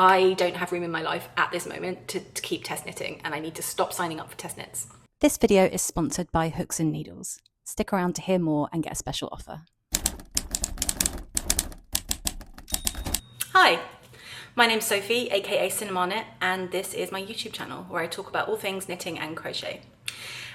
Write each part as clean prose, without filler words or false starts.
I don't have room in my life at this moment to keep test knitting, and I need to stop signing up for test knits. This video is sponsored by Hooks and Needles. Stick around to hear more and get a special offer. Hi, my name's Sophie, aka Cinema Knit, and this is my YouTube channel where I talk about all things knitting and crochet.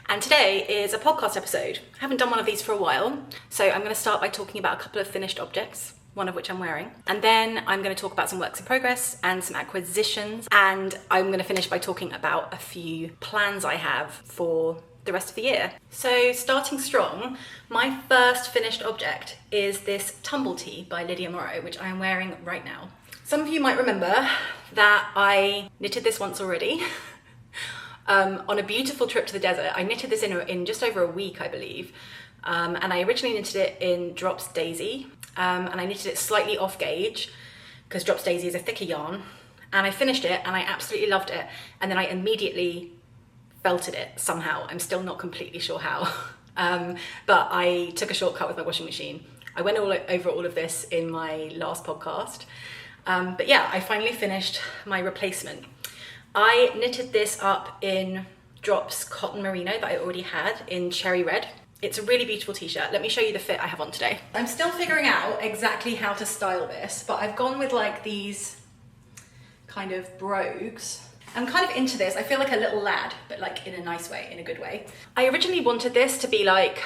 And today is a podcast episode. I haven't done one of these for a while, so I'm going to start by talking about a couple of finished objects, one of which I'm wearing. And then I'm going to talk about some works in progress and some acquisitions. And I'm going to finish by talking about a few plans I have for the rest of the year. So starting strong, my first finished object is this Tumble tee by Lydia Morrow, which I am wearing right now. Some of you might remember that I knitted this once already. On a beautiful trip to the desert. I knitted this in just over a week, I believe. And I originally knitted it in Drops Daisy. And I knitted it slightly off gauge because Drops Daisy is a thicker yarn. And I finished it and I absolutely loved it. And then I immediately felted it somehow. I'm still not completely sure how. But I took a shortcut with my washing machine. I went over all of this in my last podcast. But yeah, I finally finished my replacement. I knitted this up in Drops Cotton Merino that I already had in Cherry Red. It's a really beautiful t-shirt. Let me show you the fit I have on today. I'm still figuring out exactly how to style this, but I've gone with like these kind of brogues. I'm kind of into this. I feel like a little lad, but like in a nice way, in a good way. I originally wanted this to be like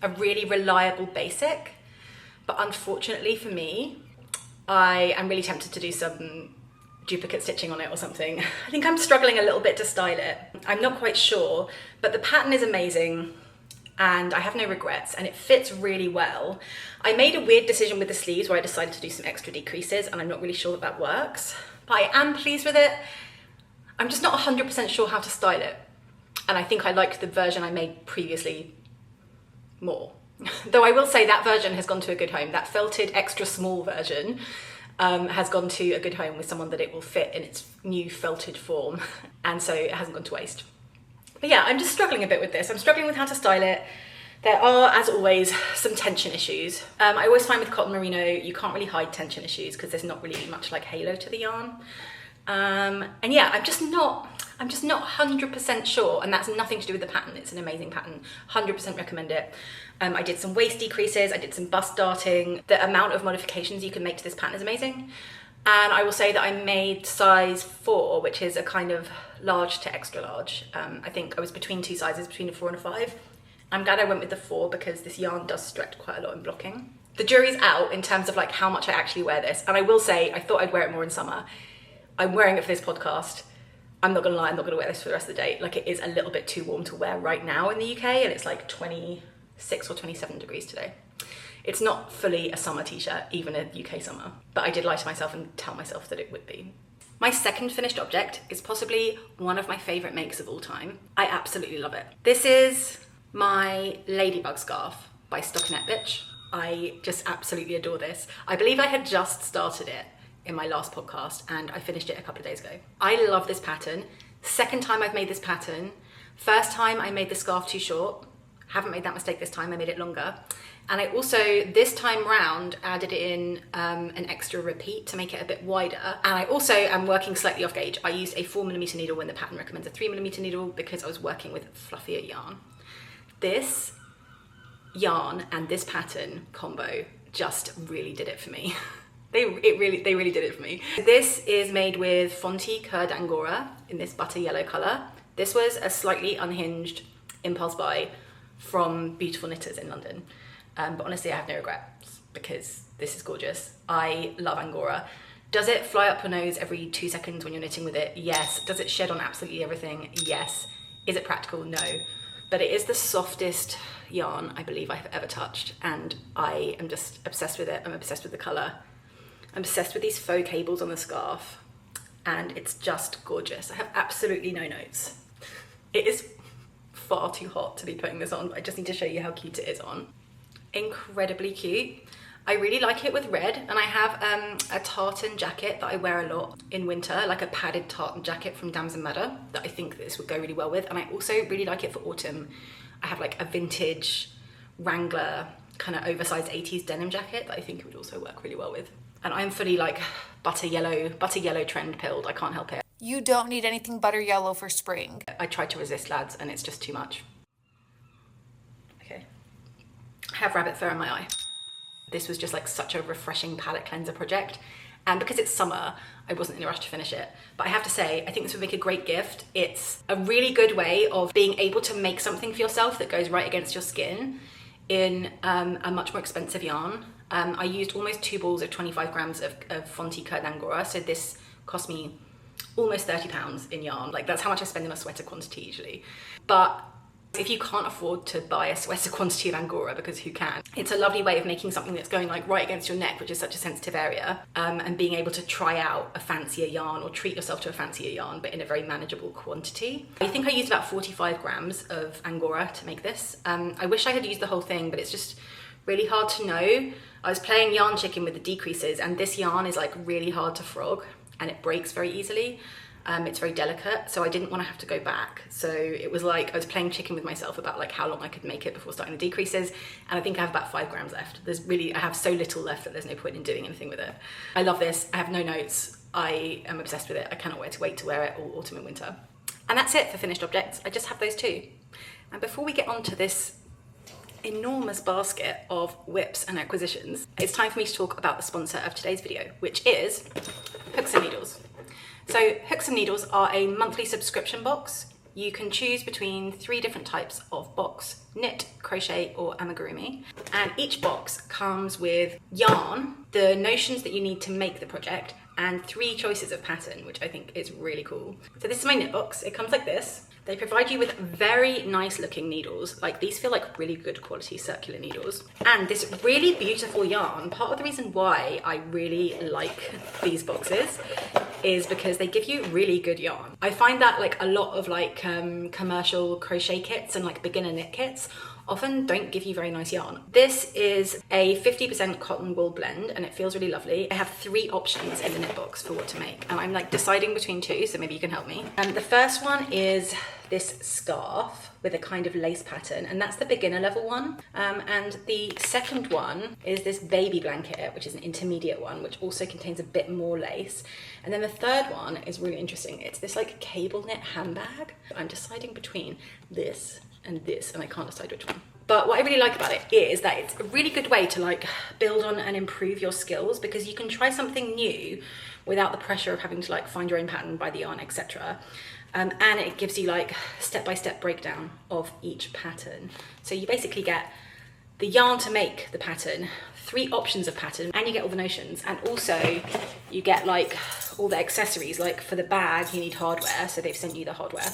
a really reliable basic, but unfortunately for me, I am really tempted to do some duplicate stitching on it or something. I think I'm struggling a little bit to style it. I'm not quite sure, but the pattern is amazing and I have no regrets and it fits really well. I made a weird decision with the sleeves where I decided to do some extra decreases and I'm not really sure that works, but I am pleased with it. I'm just not 100% sure how to style it. And I think I liked the version I made previously more. Though I will say that version has gone to a good home. That felted extra small version has gone to a good home with someone that it will fit in its new felted form. And so it hasn't gone to waste. But yeah, I'm just struggling a bit with this. I'm struggling with how to style it. There are, as always, some tension issues. I always find with cotton merino, you can't really hide tension issues because there's not really much like halo to the yarn. And yeah, I'm just not 100% sure, and that's nothing to do with the pattern. It's an amazing pattern, 100% recommend it. I did some waist decreases, I did some bust darting. The amount of modifications you can make to this pattern is amazing. And I will say that I made size 4, which is a kind of large to extra large. I think I was between two sizes, between a 4 and a 5. I'm glad I went with the 4 because this yarn does stretch quite a lot in blocking. The jury's out in terms of like how much I actually wear this. And I will say, I thought I'd wear it more in summer. I'm wearing it for this podcast. I'm not gonna lie, I'm not gonna wear this for the rest of the day. Like it is a little bit too warm to wear right now in the UK and it's like 26 or 27 degrees today. It's not fully a summer t-shirt, even a UK summer, but I did lie to myself and tell myself that it would be. My second finished object is possibly one of my favorite makes of all time. I absolutely love it. This is my Ladybug Scarf by Stockinette Bitch. I just absolutely adore this. I believe I had just started it in my last podcast and I finished it a couple of days ago. I love this pattern. Second time I've made this pattern. First time I made the scarf too short. Haven't made that mistake this time, I made it longer. And I also, this time round, added in an extra repeat to make it a bit wider. And I also am working slightly off gauge. I used a 4mm needle when the pattern recommends a 3mm needle because I was working with fluffier yarn. This yarn and this pattern combo just really did it for me. They really did it for me. This is made with Fonty Coeur d'Angora in this butter yellow color. This was a slightly unhinged impulse buy from beautiful knitters in London. But honestly, I have no regrets because this is gorgeous. I love Angora. Does it fly up your nose every 2 seconds when you're knitting with it? Yes. Does it shed on absolutely everything? Yes. Is it practical? No. But it is the softest yarn I believe I have ever touched and I am just obsessed with it. I'm obsessed with the color. I'm obsessed with these faux cables on the scarf and it's just gorgeous. I have absolutely no notes. It is far too hot to be putting this on, but I just need to show you how cute it is on. Incredibly cute. I really like it with red and I have a tartan jacket that I wear a lot in winter, like a padded tartan jacket from Dams and Madder that I think this would go really well with, and I also really like it for autumn. I have like a vintage Wrangler kind of oversized 80s denim jacket that I think it would also work really well with. And I'm fully like butter yellow trend pilled. I can't help it. You don't need anything butter yellow for spring. I tried to resist, lads, and it's just too much. Okay. I have rabbit fur in my eye. This was just like such a refreshing palette cleanser project. And because it's summer, I wasn't in a rush to finish it. But I have to say, I think this would make a great gift. It's a really good way of being able to make something for yourself that goes right against your skin in a much more expensive yarn. I used almost 2 balls of 25 grams of Fonty Coeur Angora. So this cost me almost £30 in yarn. Like that's how much I spend in a sweater quantity usually. But if you can't afford to buy a sweater quantity of Angora, because who can, it's a lovely way of making something that's going like right against your neck, which is such a sensitive area, and being able to try out a fancier yarn or treat yourself to a fancier yarn, but in a very manageable quantity. I think I used about 45 grams of Angora to make this. I wish I had used the whole thing, but it's just really hard to know. I was playing yarn chicken with the decreases, and this yarn is like really hard to frog and it breaks very easily. It's very delicate, so I didn't want to have to go back. So it was like I was playing chicken with myself about like how long I could make it before starting the decreases, and I think I have about 5 grams left. I have so little left that there's no point in doing anything with it. I love this. I have no notes. I am obsessed with it. I cannot wait to wear it all autumn and winter. And that's it for finished objects. I just have those 2. And before we get on to this enormous basket of whips and acquisitions, it's time for me to talk about the sponsor of today's video, which is Hooks and Needles. So Hooks and Needles are a monthly subscription box. You can choose between 3 different types of box: knit, crochet, or amigurumi. And each box comes with yarn, the notions that you need to make the project, and 3 choices of pattern, which I think is really cool. So this is my knit box. It comes like this. They provide you with very nice looking needles. Like these feel like really good quality circular needles. And this really beautiful yarn, part of the reason why I really like these boxes is because they give you really good yarn. I find that like a lot of like commercial crochet kits and like beginner knit kits often don't give you very nice yarn. This is a 50% cotton wool blend and it feels really lovely. I have 3 options in the knit box for what to make, and I'm like deciding between 2, so maybe you can help me. The first one is this scarf with a kind of lace pattern, and that's the beginner level one. And the second one is this baby blanket, which is an intermediate one, which also contains a bit more lace. And then the third one is really interesting. It's this like cable knit handbag. I'm deciding between this and this, and I can't decide which one. But what I really like about it is that it's a really good way to like build on and improve your skills, because you can try something new without the pressure of having to like find your own pattern, buy the yarn, etc. And it gives you like step-by-step breakdown of each pattern. So you basically get the yarn to make the pattern, 3 options of pattern, and you get all the notions. And also you get like all the accessories. Like for the bag you need hardware, so they've sent you the hardware.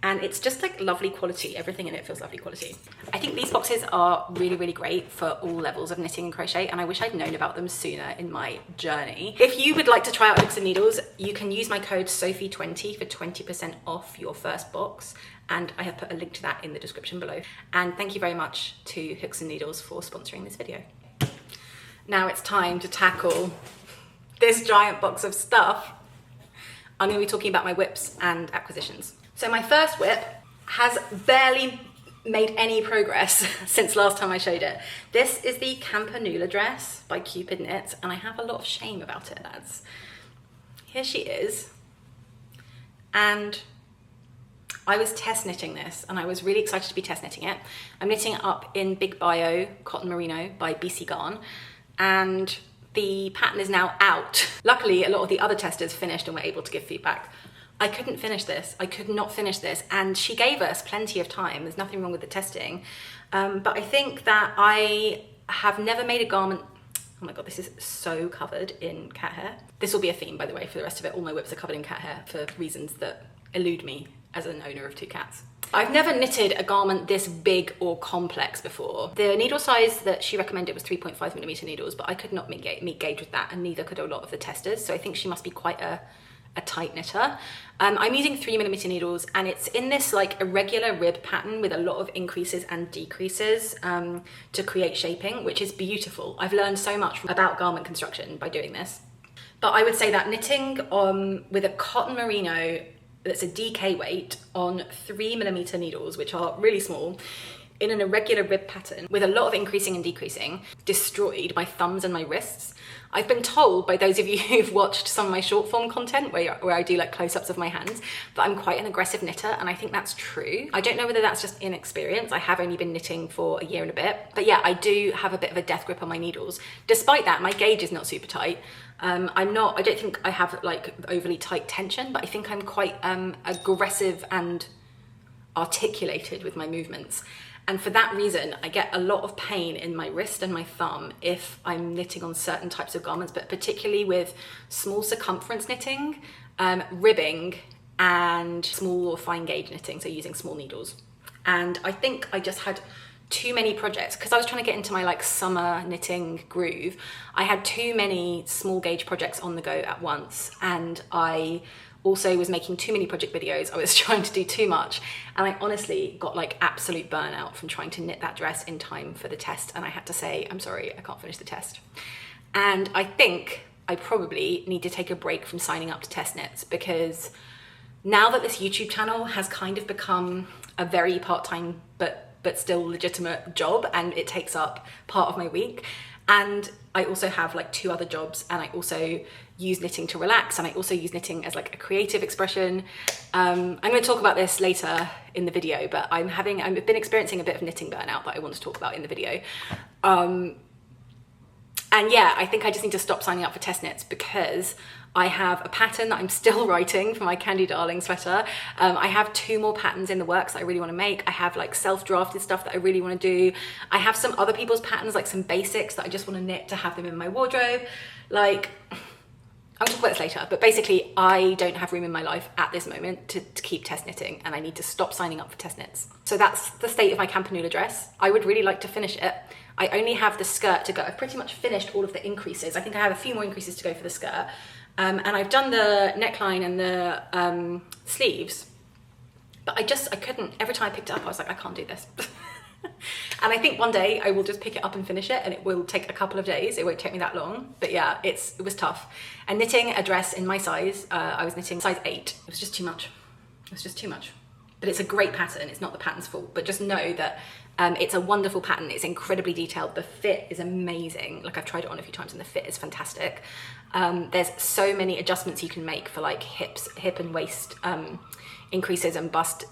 And it's just like lovely quality. Everything in it feels lovely quality. I think these boxes are really, really great for all levels of knitting and crochet, and I wish I'd known about them sooner in my journey. If you would like to try out Hooks and Needles, you can use my code SOPHIE20 for 20% off your first box, and I have put a link to that in the description below. And thank you very much to Hooks and Needles for sponsoring this video. Now it's time to tackle this giant box of stuff. I'm going to be talking about my whips and acquisitions. So my first whip has barely made any progress since last time I showed it. This is the Campanula dress by Cupid Knits, and I have a lot of shame about it, lads. Here she is. And I was test knitting this, and I was really excited to be test knitting it. I'm knitting it up in Big Bio Cotton Merino by BC Garn, and the pattern is now out. Luckily, a lot of the other testers finished and were able to give feedback. I couldn't finish this. I could not finish this. And she gave us plenty of time. There's nothing wrong with the testing. But I think that I have never made a garment. Oh my God, this is so covered in cat hair. This will be a theme, by the way, for the rest of it. All my whips are covered in cat hair for reasons that elude me as an owner of 2 cats. I've never knitted a garment this big or complex before. The needle size that she recommended was 3.5mm needles, but I could not meet gauge with that, and neither could a lot of the testers. So I think she must be quite a tight knitter. I'm using 3mm needles, and it's in this like irregular rib pattern with a lot of increases and decreases to create shaping, which is beautiful. I've learned so much about garment construction by doing this. But I would say that knitting with a cotton merino that's a DK weight on 3mm needles, which are really small, in an irregular rib pattern with a lot of increasing and decreasing, destroyed my thumbs and my wrists. I've been told by those of you who've watched some of my short form content where I do like close-ups of my hands that I'm quite an aggressive knitter, and I think that's true. I don't know whether that's just inexperience. I have only been knitting for a year and a bit, but yeah, I do have a bit of a death grip on my needles. Despite that, my gauge is not super tight. I don't think I have like overly tight tension, but I think I'm quite aggressive and articulated with my movements. And for that reason, I get a lot of pain in my wrist and my thumb if I'm knitting on certain types of garments, but particularly with small circumference knitting, ribbing, and small or fine gauge knitting, so using small needles. And I think I just had too many projects because I was trying to get into my like summer knitting groove. I had too many small gauge projects on the go at once, and I also was making too many project videos. I was trying to do too much, and I honestly got like absolute burnout from trying to knit that dress in time for the test, and I had to say, I'm sorry, I can't finish the test. And I think I probably need to take a break from signing up to test knits, because now that this YouTube channel has kind of become a very part-time but still legitimate job, and it takes up part of my week, and I also have like 2 other jobs, and I also use knitting to relax, and I also use knitting as like a creative expression. I'm going to talk about this later in the video, but I've been experiencing a bit of knitting burnout that I want to talk about in the video. And yeah, I think I just need to stop signing up for test knits, because I have a pattern that I'm still writing for my Candy Darling sweater. I have 2 more patterns in the works that I really want to make. I have like self-drafted stuff that I really want to do. I have some other people's patterns, like some basics that I just want to knit to have them in my wardrobe. Like, I'll talk about this later, but basically I don't have room in my life at this moment to keep test knitting, and I need to stop signing up for test knits. So that's the state of my Campanula dress. I would really like to finish it. I only have the skirt to go. I've pretty much finished all of the increases. I think I have a few more increases to go for the skirt. And I've done the neckline and the sleeves, but I couldn't. Every time I picked it up, I was like, I can't do this. And I think one day I will just pick it up and finish it, and it will take a couple of days. It won't take me that long, but yeah, it was tough. And knitting a dress in my size, I was knitting size 8. It was just too much. It was just too much. But it's a great pattern. It's not the pattern's fault, but just know that it's a wonderful pattern. It's incredibly detailed. The fit is amazing. Like, I've tried it on a few times and the fit is fantastic. There's so many adjustments you can make for like hip and waist increases and bust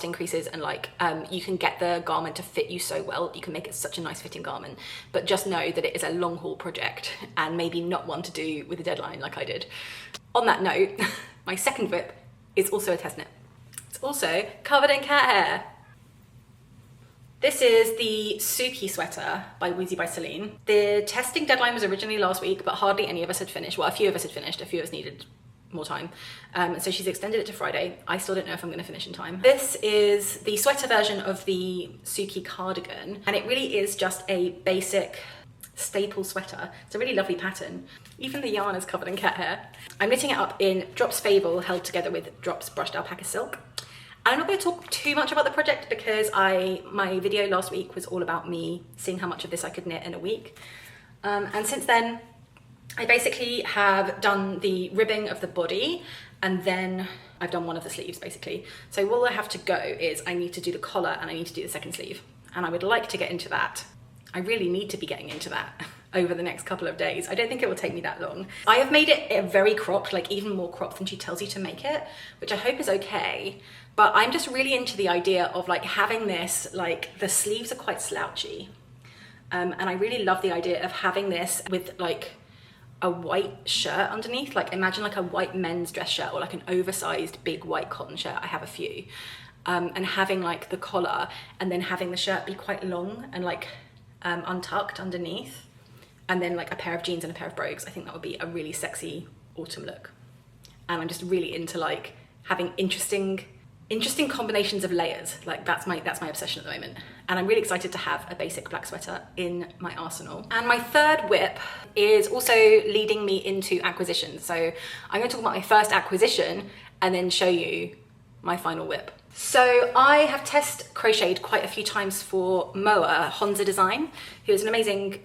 increases, and like you can get the garment to fit you so well. You can make it such a nice fitting garment, but just know that it is a long haul project, and maybe not one to do with a deadline like I did. On that note, my second whip is also a test knit. It's also covered in cat hair. This is the Sookie Sweater by Wheezy by Celine. The testing deadline was originally last week, but hardly any of us had finished. Well, a few of us had finished, a few of us needed more time. So she's extended it to Friday. I still don't know if I'm going to finish in time. This is the sweater version of the Sookie cardigan, and it really is just a basic staple sweater. It's a really lovely pattern. Even the yarn is covered in cat hair. I'm knitting it up in Drops Fabel held together with Drops Brushed Alpaca Silk. I'm not going to talk too much about the project because my video last week was all about me seeing how much of this I could knit in a week. And since then, I basically have done the ribbing of the body, and then I've done one of the sleeves basically. So all I have to go is I need to do the collar and I need to do the second sleeve. And I would like to get into that. I really need to be getting into that over the next couple of days. I don't think it will take me that long. I have made it very cropped, like even more cropped than she tells you to make it, which I hope is okay. But I'm just really into the idea of like having this, like the sleeves are quite slouchy. And I really love the idea of having this with like a white shirt underneath. Like imagine like a white men's dress shirt or like an oversized big white cotton shirt. I have a few. And having like the collar and then having the shirt be quite long and like untucked underneath. And then like a pair of jeans and a pair of brogues. I think that would be a really sexy autumn look. And I'm just really into like having interesting combinations of layers. Like that's my obsession at the moment. And I'm really excited to have a basic black sweater in my arsenal. And my third whip is also leading me into acquisitions. So I'm going to talk about my first acquisition and then show you my final whip. So I have test crocheted quite a few times for Morrow, Honse Design, who is an amazing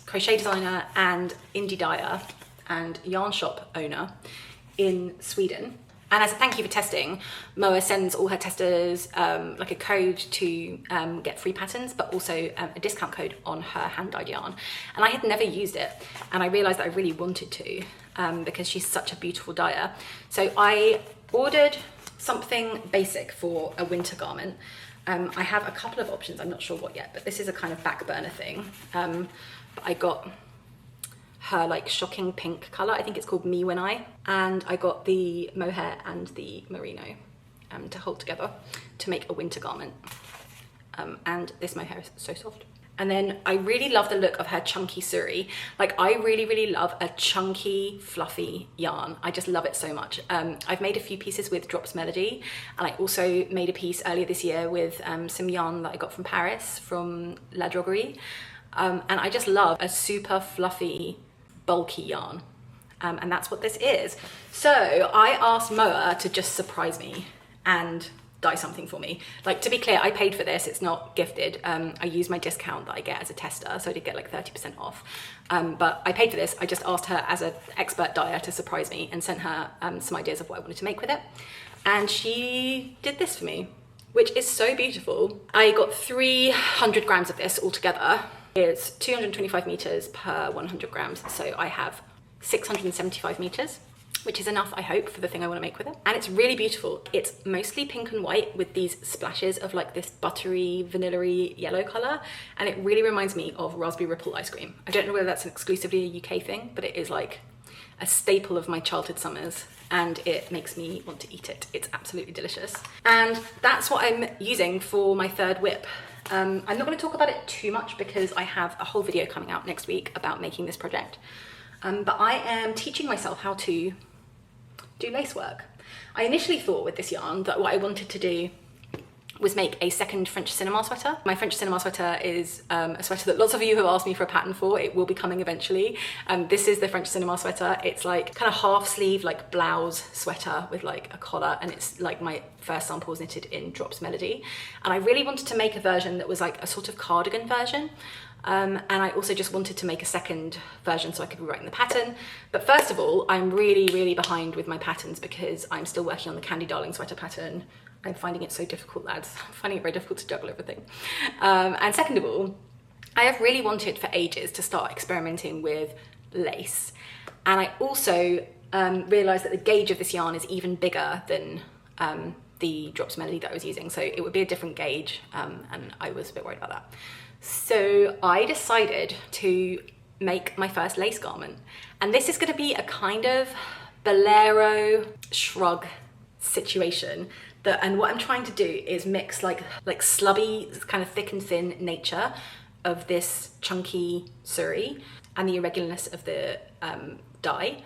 crochet designer and indie dyer and yarn shop owner in Sweden. And as a thank you for testing, Moa sends all her testers like a code to get free patterns, but also a discount code on her hand-dyed yarn. And I had never used it, and I realized that I really wanted to because she's such a beautiful dyer. So I ordered something basic for a winter garment. I have a couple of options, I'm not sure what yet, but this is a kind of back burner thing. But I got her like shocking pink color, I think it's called Me When I, and I got the mohair and the merino to hold together to make a winter garment. And this mohair is so soft. And then I really love the look of her chunky suri. Like I really love a chunky, fluffy yarn. I just love it so much. I've made a few pieces with Drops Melody, and I also made a piece earlier this year with some yarn that I got from Paris, from La Droguerie. And I just love a super fluffy, bulky yarn. And that's what this is. So I asked Moa to just surprise me and dye something for me. Like, to be clear, I paid for this, it's not gifted. I used my discount that I get as a tester, so I did get like 30% off. But I paid for this. I just asked her as an expert dyer to surprise me and sent her some ideas of what I wanted to make with it. And she did this for me, which is so beautiful. I got 300 grams of this altogether. It's 225 meters per 100 grams. So I have 675 meters. Which is enough, I hope, for the thing I want to make with it. And it's really beautiful. It's mostly pink and white with these splashes of like this buttery, vanilla-y yellow color. And it really reminds me of raspberry ripple ice cream. I don't know whether that's exclusively a UK thing, but it is like a staple of my childhood summers, and it makes me want to eat it. It's absolutely delicious. And that's what I'm using for my third whip. I'm not going to talk about it too much because I have a whole video coming out next week about making this project. But I am teaching myself how to do lace work. I initially thought with this yarn that what I wanted to do was make a second French cinema sweater. My French cinema sweater is a sweater that lots of you have asked me for a pattern for. It will be coming eventually. This is the French cinema sweater. It's like kind of half sleeve, like blouse sweater with like a collar, and it's like my first sample was knitted in Drops Melody. And I really wanted to make a version that was like a sort of cardigan version. And I also just wanted to make a second version so I could be writing the pattern. But first of all, I'm really behind with my patterns because I'm still working on the Candy Darling sweater pattern. I'm finding it so difficult, lads. I'm finding it very difficult to juggle everything. And second of all, I have really wanted for ages to start experimenting with lace. And I also realised that the gauge of this yarn is even bigger than the Drops Melody that I was using. So it would be a different gauge, and I was a bit worried about that. So I decided to make my first lace garment. And this is going to be a kind of bolero shrug situation. And what I'm trying to do is mix like slubby, kind of thick and thin nature of this chunky suri and the irregularness of the dye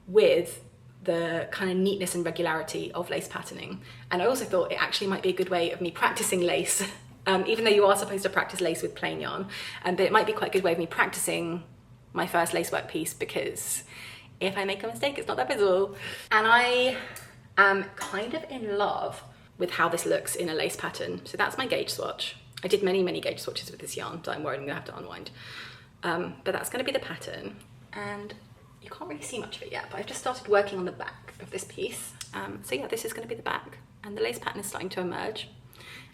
with the kind of neatness and regularity of lace patterning. And I also thought it actually might be a good way of me practicing lace. Even though you are supposed to practice lace with plain yarn, but it might be quite a good way of me practicing my first lace work piece, because if I make a mistake, it's not that visible. And I am kind of in love with how this looks in a lace pattern. So that's my gauge swatch. I did many gauge swatches with this yarn, so I'm worried I'm gonna have to unwind. But that's gonna be the pattern. And you can't really see much of it yet, but I've just started working on the back of this piece. So yeah, this is gonna be the back, and the lace pattern is starting to emerge.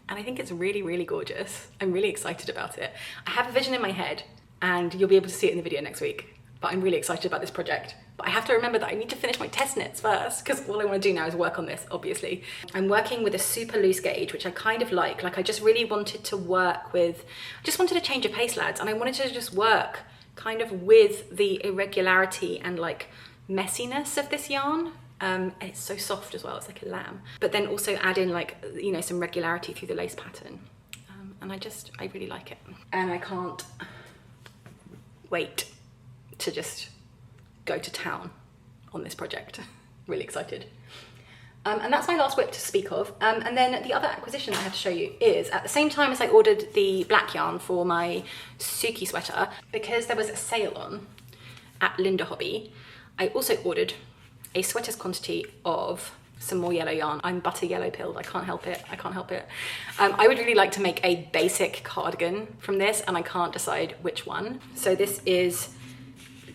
And I think it's really gorgeous. I'm really excited about it. I have a vision in my head, and you'll be able to see it in the video next week, but I'm really excited about this project. But I have to remember that I need to finish my test knits first, because all I want to do now is work on this, obviously. I'm working with a super loose gauge, which I kind of like I just really wanted to work with, I just wanted to change a pace, lads, and I wanted to just work kind of with the irregularity and like messiness of this yarn. And it's so soft as well, it's like a lamb. But then also add in like, you know, some regularity through the lace pattern. And I really like it. And I can't wait to just go to town on this project. Really excited. And that's my last whip to speak of. And then the other acquisition I have to show you is at the same time as I ordered the black yarn for my Sookie sweater, because there was a sale on at Linda Hobby, I also ordered a sweater's quantity of some more yellow yarn. I'm butter yellow pilled, I can't help it. I would really like to make a basic cardigan from this, and I can't decide which one. So this is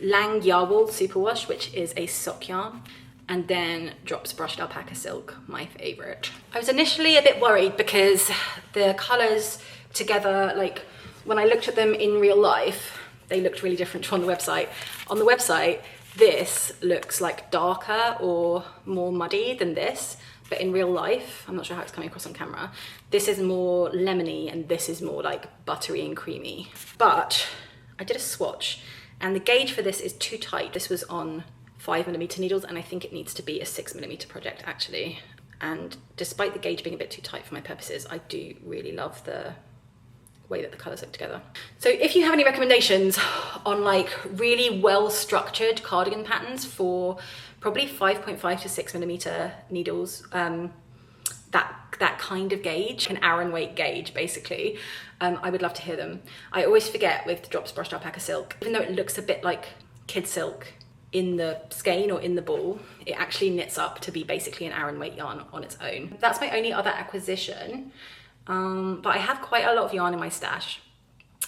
Lang Jawoll Superwash, which is a sock yarn. and then Drops Brushed Alpaca Silk, my favorite. I was initially a bit worried because the colors together, like when I looked at them in real life, they looked really different from on the website. On the website, this looks like darker or more muddy than this, but in real life, I'm not sure how it's coming across on camera, this is more lemony and this is more like buttery and creamy. But I did a swatch and the gauge for this is too tight. This was on 5mm needles and I think it needs to be a 6mm project actually. And despite the gauge being a bit too tight for my purposes, I do really love the way that the colours look together. So if you have any recommendations on like really well structured cardigan patterns for probably 5.5 to 6mm needles, that kind of gauge, an Aran weight gauge basically, I would love to hear them. I always forget with Drops Brushed Alpaca Silk, even though it looks a bit like kid silk in the skein or in the ball, it actually knits up to be basically an Aran weight yarn on its own. That's my only other acquisition. But I have quite a lot of yarn in my stash.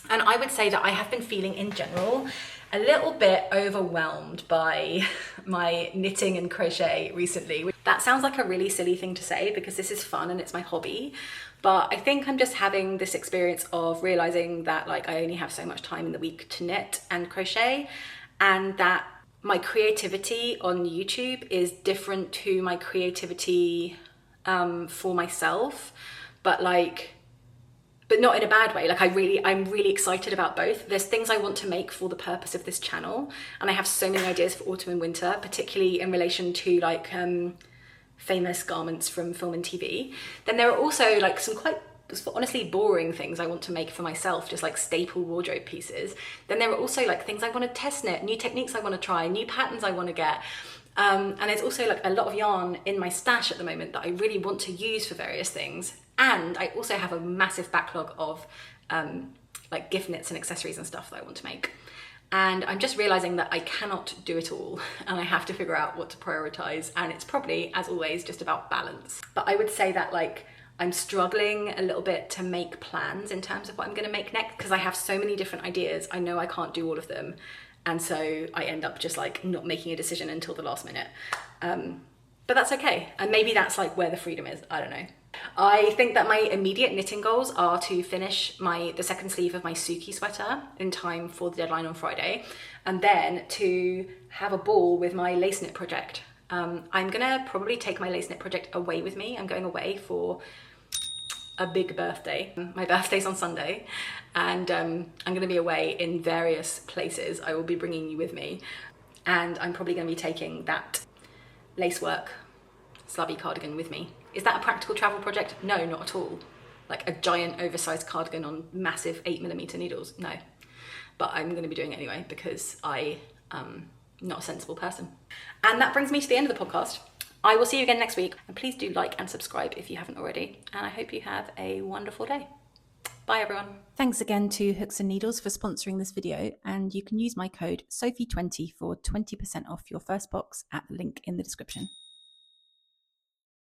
And I would say that I have been feeling in general a little bit overwhelmed by my knitting and crochet recently. That sounds like a really silly thing to say because this is fun and it's my hobby. But I think I'm just having this experience of realizing that like I only have so much time in the week to knit and crochet, and that my creativity on YouTube is different to my creativity for myself. But not in a bad way. Like I'm really excited about both. There's things I want to make for the purpose of this channel, and I have so many ideas for autumn and winter, particularly in relation to like famous garments from film and TV. Then there are also like some quite honestly boring things I want to make for myself, just like staple wardrobe pieces. Then there are also like things I want to test knit, new techniques I want to try, new patterns I want to get. And there's also like a lot of yarn in my stash at the moment that I really want to use for various things. And I also have a massive backlog of like gift knits and accessories and stuff that I want to make. And I'm just realizing that I cannot do it all and I have to figure out what to prioritize. And it's probably, as always, just about balance. But I would say that like I'm struggling a little bit to make plans in terms of what I'm going to make next because I have so many different ideas. I know I can't do all of them. And so I end up just like not making a decision until the last minute. But that's okay. And maybe that's like where the freedom is. I don't know. I think that my immediate knitting goals are to finish the second sleeve of my Sookie sweater in time for the deadline on Friday. And then to have a ball with my lace knit project. I'm gonna probably take my lace knit project away with me. I'm going away for a big birthday. My birthday's on Sunday and I'm gonna be away in various places. I will be bringing you with me and I'm probably gonna be taking that lacework slubby cardigan with me. Is that a practical travel project? No, not at all. Like a giant oversized cardigan on massive 8mm needles? No. But I'm gonna be doing it anyway because I am not a sensible person. And that brings me to the end of the podcast. I will see you again next week, and please do like and subscribe if you haven't already. And I hope you have a wonderful day. Bye everyone. Thanks again to Hooks and Needles for sponsoring this video, and you can use my code SOPHIE20 for 20% off your first box at the link in the description.